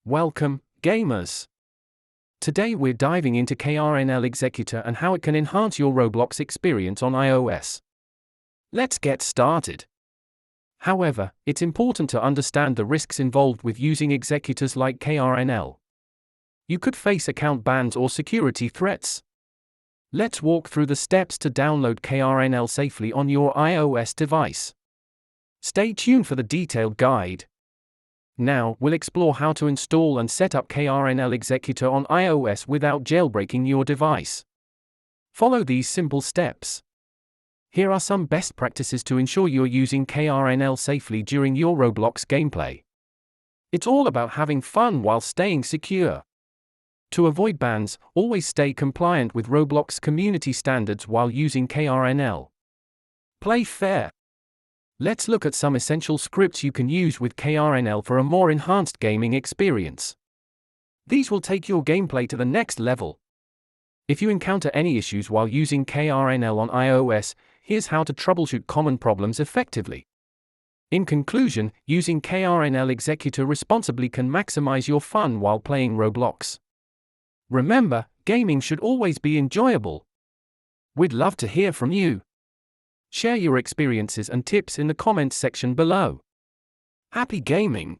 Welcome, gamers! Today we're diving into KRNL Executor and how it can enhance your Roblox experience on iOS. Let's get started. However, it's important to understand the risks involved with using executors like KRNL. You could face account bans or security threats. Let's walk through the steps to download KRNL safely on your iOS device. Stay tuned for the detailed guide. Now, we'll explore how to install and set up KRNL Executor on iOS without jailbreaking your device. Follow these simple steps. Here are some best practices to ensure you're using KRNL safely during your Roblox gameplay. It's all about having fun while staying secure. To avoid bans, always stay compliant with Roblox community standards while using KRNL. Play fair. Let's look at some essential scripts you can use with KRNL for a more enhanced gaming experience. These will take your gameplay to the next level. If you encounter any issues while using KRNL on iOS, here's how to troubleshoot common problems effectively. In conclusion, using KRNL Executor responsibly can maximize your fun while playing Roblox. Remember, gaming should always be enjoyable. We'd love to hear from you. Share your experiences and tips in the comments section below. Happy gaming!